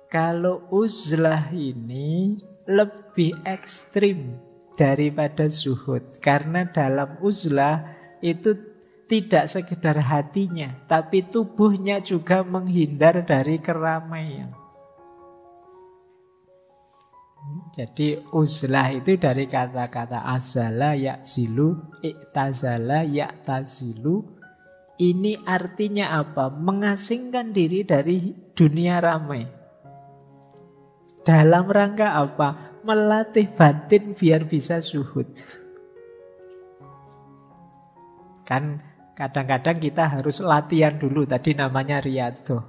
Kalau uzlah ini lebih ekstrim daripada zuhud. Karena dalam uzlah itu tidak sekedar hatinya, tapi tubuhnya juga menghindar dari keramaian. Jadi uzlah itu dari kata-kata azala ya'zilu, i'tazala ya'tazilu. Ini artinya apa? Mengasingkan diri dari dunia ramai. Dalam rangka apa? Melatih batin biar bisa zuhud. Kan kadang-kadang kita harus latihan dulu. Tadi namanya riyadhah.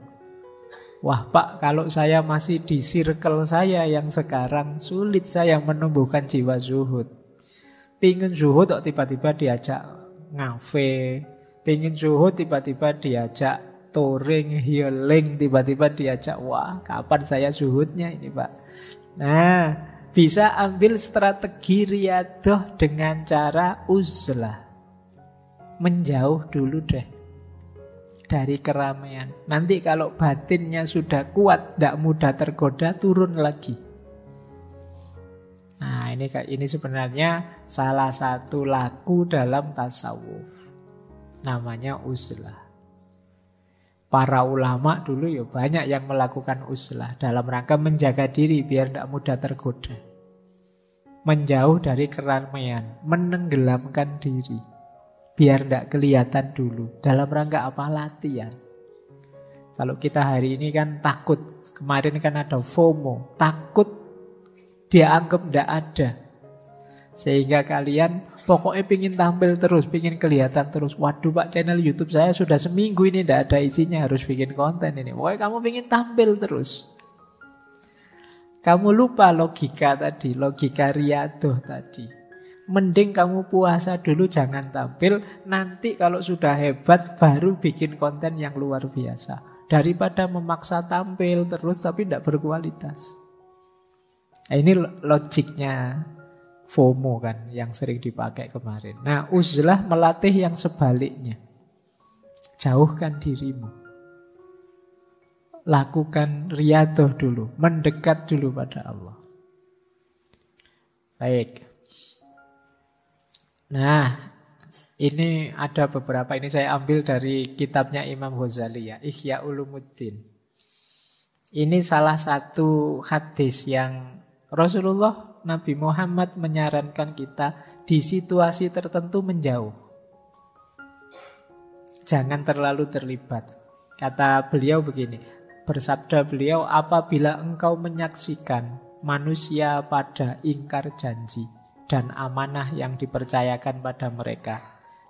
Wah Pak, kalau saya masih di circle saya yang sekarang, sulit saya menumbuhkan jiwa zuhud. Pingin zuhud kok tiba-tiba diajak ngafe, pingin zuhud tiba-tiba diajak touring, healing, tiba-tiba diajak, wah kapan saya zuhudnya ini Pak. Nah, bisa ambil strategi riyadhah dengan cara uzlah. Menjauh dulu deh dari keramaian. Nanti kalau batinnya sudah kuat, tidak mudah tergoda, turun lagi. Nah, ini sebenarnya salah satu laku dalam tasawuf. Namanya uzlah. Para ulama dulu ya banyak yang melakukan uzlah dalam rangka menjaga diri biar tidak mudah tergoda. Menjauh dari keramaian, menenggelamkan diri. Biar tidak kelihatan dulu. Dalam rangka apa? Latihan. Kalau kita hari ini kan takut. Kemarin kan ada FOMO. Takut dia anggap tidak ada. Sehingga kalian pokoknya pingin tampil terus, pingin kelihatan terus. Waduh Pak, channel YouTube saya sudah seminggu ini tidak ada isinya, harus bikin konten ini. Pokoknya kamu pingin tampil terus. Kamu lupa logika tadi, logika riyadhah tadi. Mending kamu puasa dulu, jangan tampil. Nanti kalau sudah hebat baru bikin konten yang luar biasa. Daripada memaksa tampil terus tapi tidak berkualitas. Nah, ini logiknya FOMO kan yang sering dipakai kemarin. Nah, uzlah melatih yang sebaliknya. Jauhkan dirimu. Lakukan riyadhah dulu. Mendekat dulu pada Allah. Baik. Nah, ini ada beberapa, ini saya ambil dari kitabnya Imam Ghazali ya, Ihya Ulumuddin. Ini salah satu hadis yang Rasulullah Nabi Muhammad menyarankan kita di situasi tertentu menjauh. Jangan terlalu terlibat. Kata beliau begini, bersabda beliau, apabila engkau menyaksikan manusia pada ingkar janji dan amanah yang dipercayakan pada mereka,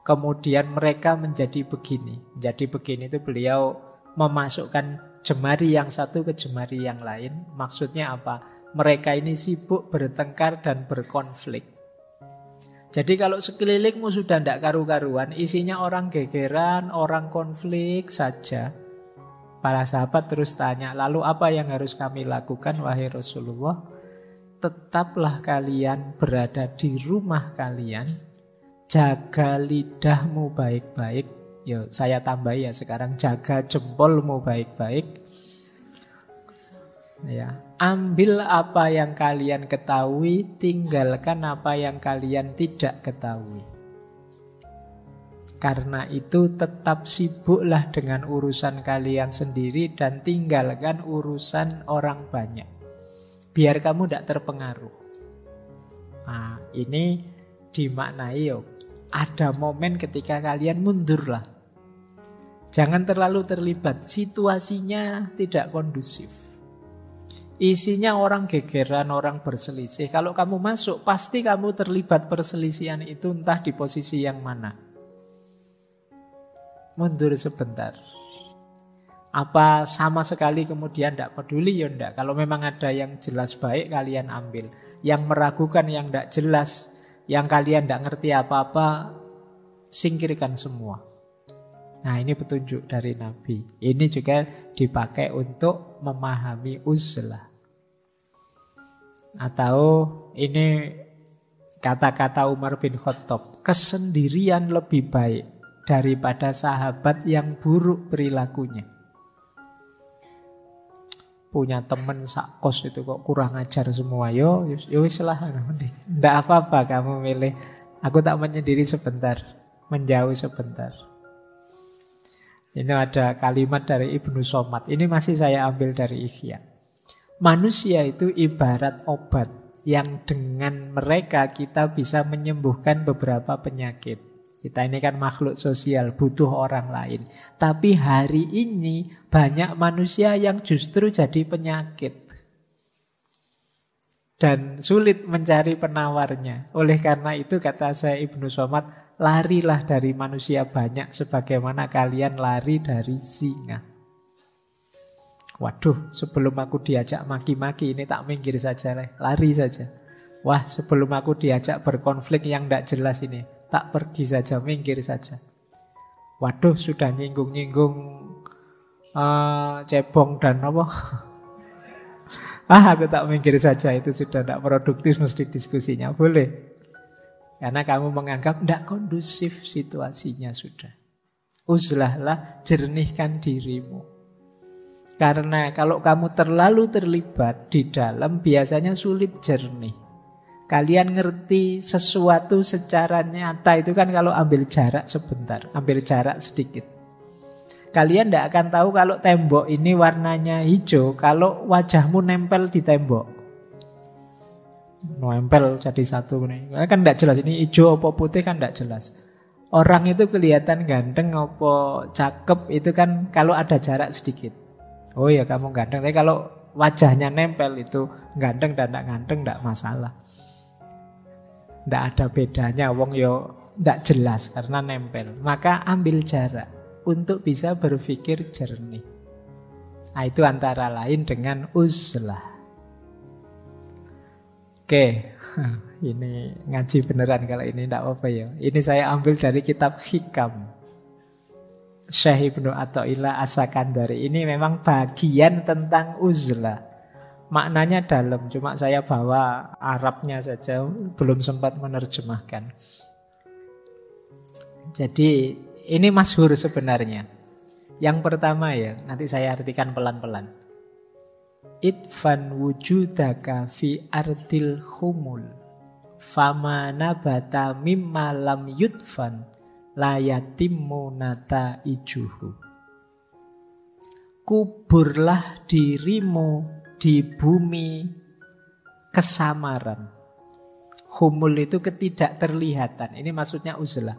kemudian mereka menjadi begini. Jadi begini itu beliau memasukkan jemari yang satu ke jemari yang lain. Maksudnya apa? Mereka ini sibuk bertengkar dan berkonflik. Jadi kalau sekelilingmu sudah tidak karu-karuan, isinya orang gegeran, orang konflik saja, para sahabat terus tanya, lalu apa yang harus kami lakukan wahai Rasulullah? Tetaplah kalian berada di rumah kalian, jaga lidahmu baik-baik. Yo, saya tambah ya sekarang, jaga jempolmu baik-baik. Ya, ambil apa yang kalian ketahui, tinggalkan apa yang kalian tidak ketahui. Karena itu tetap sibuklah dengan urusan kalian sendiri dan tinggalkan urusan orang banyak. Biar kamu tidak terpengaruh. Nah, ini dimaknai ada momen ketika kalian mundurlah. Jangan terlalu terlibat. Situasinya tidak kondusif. Isinya orang gegeran, orang berselisih. Kalau kamu masuk, pasti kamu terlibat perselisihan itu, entah di posisi yang mana. Mundur sebentar. Apa sama sekali kemudian tidak peduli? Ya tidak. Kalau memang ada yang jelas baik, kalian ambil. Yang meragukan, yang tidak jelas, yang kalian tidak ngerti apa-apa, singkirkan semua. Nah, ini petunjuk dari Nabi. Ini juga dipakai untuk memahami uzlah. Atau ini kata-kata Umar bin Khattab, kesendirian lebih baik daripada sahabat yang buruk perilakunya. punya temen sakos itu kok kurang ajar semua, yo wis lah, ndak apa-apa kamu milih. Aku tak menyendiri sebentar, menjauh sebentar. Ini ada kalimat dari Ibnu Somad. Ini masih saya ambil dari Ihya. Manusia itu ibarat obat yang dengan mereka kita bisa menyembuhkan beberapa penyakit. Kita ini kan makhluk sosial, butuh orang lain. Tapi hari ini banyak manusia yang justru jadi penyakit. Dan sulit mencari penawarnya. Oleh karena itu kata saya Ibnu Somad, larilah dari manusia banyak sebagaimana kalian lari dari singa. Waduh, sebelum aku diajak maki-maki ini tak minggir saja, lari saja. Wah, sebelum aku diajak berkonflik yang tidak jelas ini, tak pergi saja, minggir saja. Waduh, sudah nyinggung-nyinggung cebong dan apa? Aku tak minggir saja, itu sudah tidak produktif mesti diskusinya. Boleh. Karena kamu menganggap tidak kondusif situasinya sudah. Uzlahlah, jernihkan dirimu. Karena kalau kamu terlalu terlibat di dalam, biasanya sulit jernih. Kalian ngerti sesuatu secara nyata itu kan kalau ambil jarak sebentar, ambil jarak sedikit. Kalian tidak akan tahu kalau tembok ini warnanya hijau kalau wajahmu nempel di tembok. Nempel jadi satu nih. Kan tidak jelas ini hijau apa putih kan tidak jelas. Orang itu kelihatan ganteng apa cakep itu kan kalau ada jarak sedikit. Oh ya kamu ganteng. Tapi kalau wajahnya nempel itu ganteng dan tidak ganteng tidak masalah. Tidak ada bedanya. Wong yo tidak jelas karena nempel. Maka ambil jarak untuk bisa berpikir jernih. Nah, itu antara lain dengan uzlah. Oke, ini ngaji beneran kalau ini tidak apa ya. Ini saya ambil dari kitab Hikam Syekh Ibnu Athaillah As-Sakandari. Ini memang bagian tentang uzlah. Maknanya dalam, cuma saya bawa Arabnya saja, belum sempat menerjemahkan. Jadi ini masyhur sebenarnya. Yang pertama ya, nanti saya artikan pelan-pelan. Idfan wujudaka fi ardil khumul fama nabata mimma lam yudfan la yatimmu nata ijuhu. Kuburlah dirimu di bumi kesamaran. Khumul itu ketidakterlihatan. Ini maksudnya uzlah.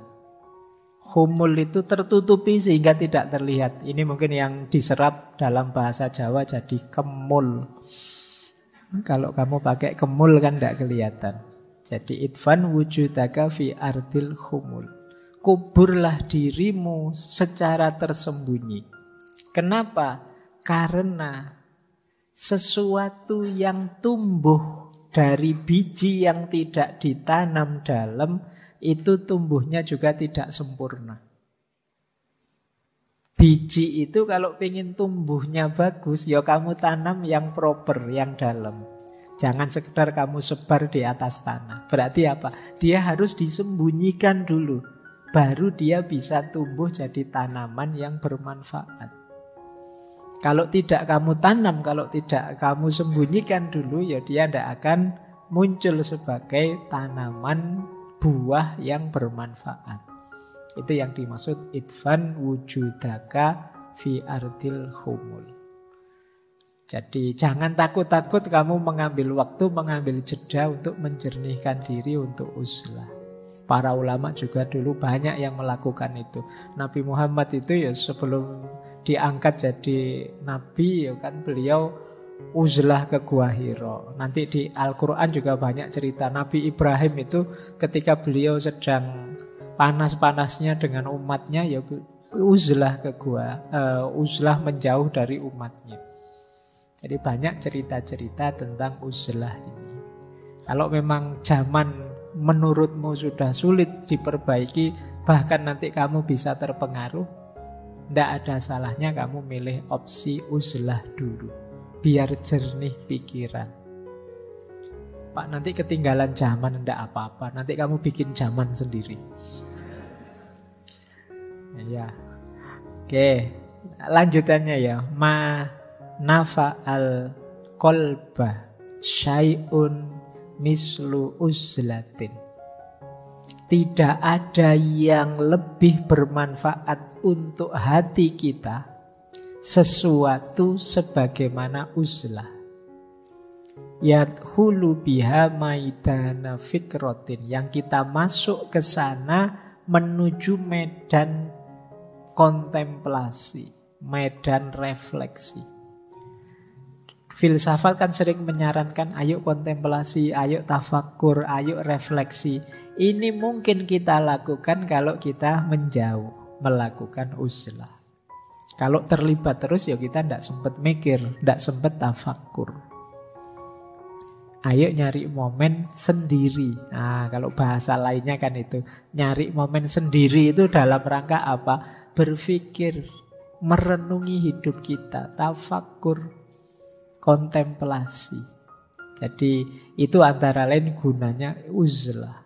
Khumul itu tertutupi sehingga tidak terlihat. Ini mungkin yang diserap dalam bahasa Jawa jadi kemul. Kalau kamu pakai kemul kan tidak kelihatan. Jadi idfan wujudaka fi ardil khumul. Kuburlah dirimu secara tersembunyi. Kenapa? Karena sesuatu yang tumbuh dari biji yang tidak ditanam dalam itu tumbuhnya juga tidak sempurna. Biji itu kalau ingin tumbuhnya bagus, ya kamu tanam yang proper, yang dalam. Jangan sekedar kamu sebar di atas tanah. Berarti apa? Dia harus disembunyikan dulu. Baru dia bisa tumbuh jadi tanaman yang bermanfaat. Kalau tidak kamu tanam, kalau tidak kamu sembunyikan dulu, ya dia tidak akan muncul sebagai tanaman buah yang bermanfaat. Itu yang dimaksud idfan wujudaka fi ardil khumul. Jadi jangan takut-takut kamu mengambil waktu, mengambil jeda untuk menjernihkan diri untuk uzlah. Para ulama juga dulu banyak yang melakukan itu. Nabi Muhammad itu ya sebelum diangkat jadi nabi ya kan beliau uzlah ke Gua Hira. Nanti di Al-Quran juga banyak cerita. Nabi Ibrahim itu ketika beliau sedang panas-panasnya dengan umatnya ya uzlah ke gua, uzlah menjauh dari umatnya. Jadi banyak cerita-cerita tentang uzlah ini. Kalau memang zaman menurutmu sudah sulit diperbaiki, bahkan nanti kamu bisa terpengaruh, tidak ada salahnya kamu milih opsi uzlah dulu. Biar jernih pikiran. Pak, nanti ketinggalan zaman, enggak apa-apa. Nanti kamu bikin zaman sendiri. Ya. Oke, lanjutannya ya. nafa'al qalba syai'un mislu uzlatin. Tidak ada yang lebih bermanfaat untuk hati kita sesuatu sebagaimana uzlah. Yadkhulu biha maidana fikratin, yang kita masuk ke sana menuju medan kontemplasi, medan refleksi. Filsafat kan sering menyarankan ayo kontemplasi, ayo tafakur, ayo refleksi. Ini mungkin kita lakukan kalau kita menjauh, melakukan uzlah. Kalau terlibat terus ya kita tidak sempat mikir, tidak sempat tafakur. Ayo nyari momen sendiri. Nah, kalau bahasa lainnya kan itu. Nyari momen sendiri itu dalam rangka apa? Berpikir, merenungi hidup kita, tafakur, kontemplasi. Jadi itu antara lain gunanya uzlah.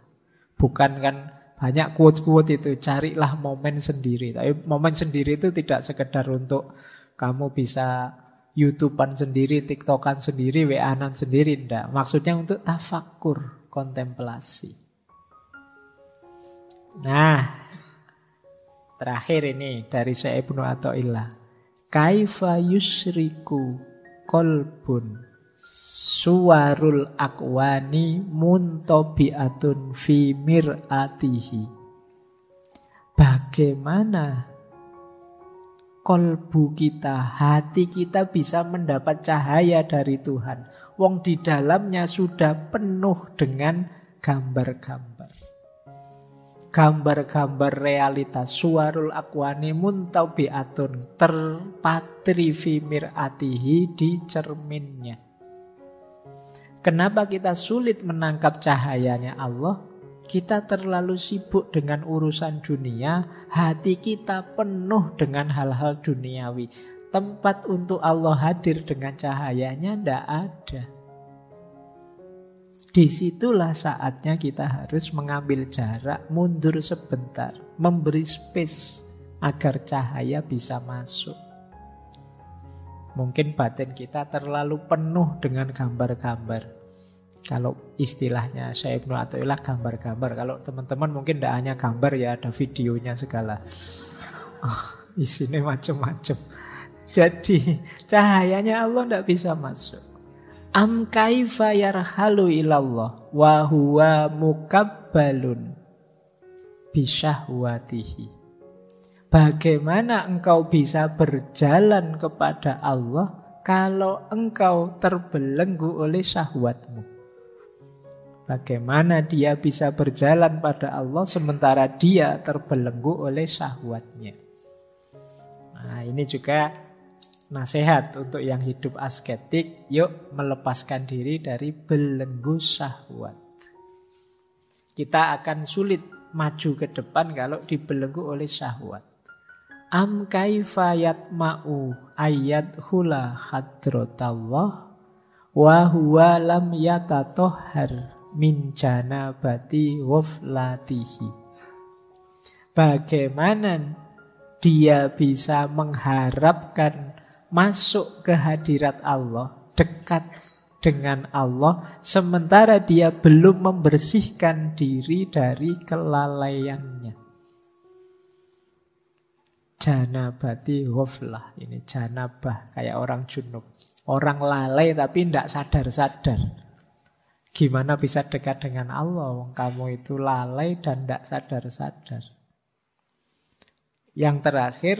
Bukan kan banyak quote-quote itu, carilah momen sendiri. Tapi momen sendiri itu tidak sekedar untuk kamu bisa YouTubean sendiri, TikTokan sendiri, WA-an sendiri, enggak. Maksudnya untuk tafakur, kontemplasi. Nah, terakhir ini dari Syekh Ibnu Athaillah. Kaifa yusriku qalbun suwarul akwani muntabi'atun fi mir'atihi. Bagaimana kolbu kita, hati kita bisa mendapat cahaya dari Tuhan. Wong di dalamnya sudah penuh dengan gambar-gambar. Gambar-gambar realitas. Suwarul akwani muntabi'atun, terpatri fi mir'atihi, di cerminnya. Kenapa kita sulit menangkap cahayanya Allah? Kita terlalu sibuk dengan urusan dunia, hati kita penuh dengan hal-hal duniawi. Tempat untuk Allah hadir dengan cahayanya tidak ada. Disitulah saatnya kita harus mengambil jarak, mundur sebentar, memberi space agar cahaya bisa masuk. Mungkin batin kita terlalu penuh dengan gambar-gambar. Kalau istilahnya Syekh Ibnu Athaillah gambar-gambar. Kalau teman-teman mungkin tidak hanya gambar ya, ada videonya segala. Isinya macam-macam. Jadi cahayanya Allah tidak bisa masuk. Am kaifa yarhalu ilallah wa huwa mukabbalun bisyahwatihi. Bagaimana engkau bisa berjalan kepada Allah kalau engkau terbelenggu oleh syahwatmu? Bagaimana dia bisa berjalan pada Allah sementara dia terbelenggu oleh syahwatnya? Nah, ini juga nasihat untuk yang hidup asketik. Yuk melepaskan diri dari belenggu syahwat. Kita akan sulit maju ke depan kalau dibelenggu oleh syahwat. Am kaifa yatma'u ayyadkhula hadratallah wa huwa lam yatatohhar min janabati ghaflatihi. Bagaimana dia bisa mengharapkan masuk ke hadirat Allah, dekat dengan Allah, sementara dia belum membersihkan diri dari kelalaiannya. Janabati ghaflah, ini janabah, kayak orang junub. Orang lalai tapi tidak sadar-sadar. Gimana bisa dekat dengan Allah? Wong kamu itu lalai dan tidak sadar-sadar. Yang terakhir,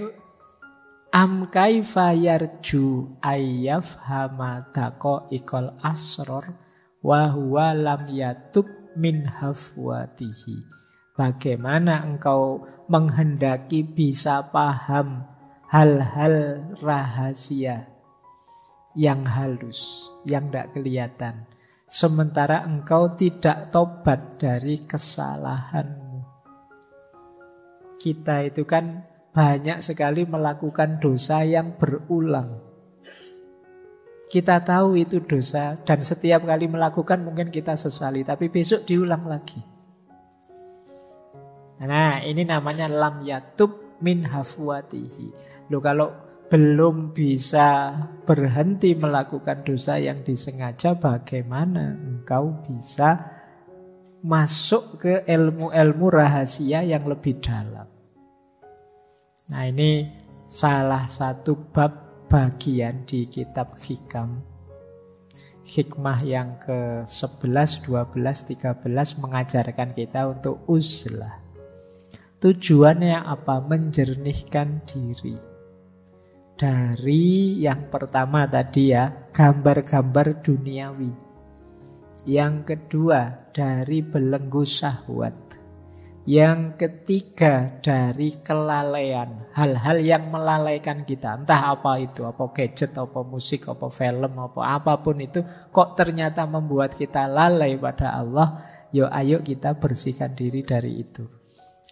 am kaifa yarju ayyafhama daqaiqal asror wa huwa lam yatub min hafwatihi. Bagaimana engkau menghendaki bisa paham hal-hal rahasia yang halus, yang tidak kelihatan, sementara engkau tidak tobat dari kesalahanmu. Kita itu kan banyak sekali melakukan dosa yang berulang. Kita tahu itu dosa dan setiap kali melakukan mungkin kita sesali, tapi besok diulang lagi. Nah, ini namanya lam yatub min hafwatihi. Loh, kalau belum bisa berhenti melakukan dosa yang disengaja, bagaimana engkau bisa masuk ke ilmu-ilmu rahasia yang lebih dalam? Nah, ini salah satu bab bagian di kitab Hikam. Hikmah yang ke-11, 12, 13 mengajarkan kita untuk uzlah. Tujuannya apa? Menjernihkan diri. Dari yang pertama tadi ya, gambar-gambar duniawi. Yang kedua, dari belenggu syahwat. Yang ketiga, dari kelalaian. Hal-hal yang melalaikan kita. Entah apa itu, apa gadget, apa musik, apa film, apa apapun itu. Kok ternyata membuat kita lalai pada Allah. Yo ayo kita bersihkan diri dari itu.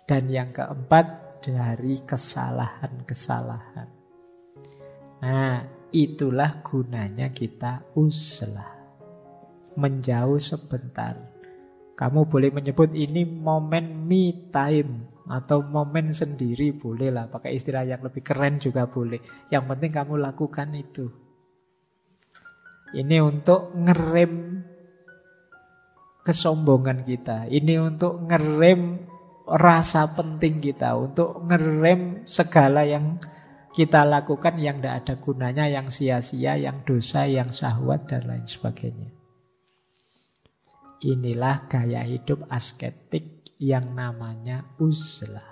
Dan yang keempat, dari kesalahan-kesalahan. Nah, itulah gunanya kita uzlah. Menjauh sebentar. Kamu boleh menyebut ini momen me time atau momen sendiri, boleh lah. Pakai istilah yang lebih keren juga boleh. Yang penting kamu lakukan itu. Ini untuk ngerem kesombongan kita. Ini untuk ngerem rasa penting kita. Untuk ngerem segala yang kita lakukan yang tidak ada gunanya, yang sia-sia, yang dosa, yang syahwat, dan lain sebagainya. Inilah gaya hidup asketik yang namanya uzlah.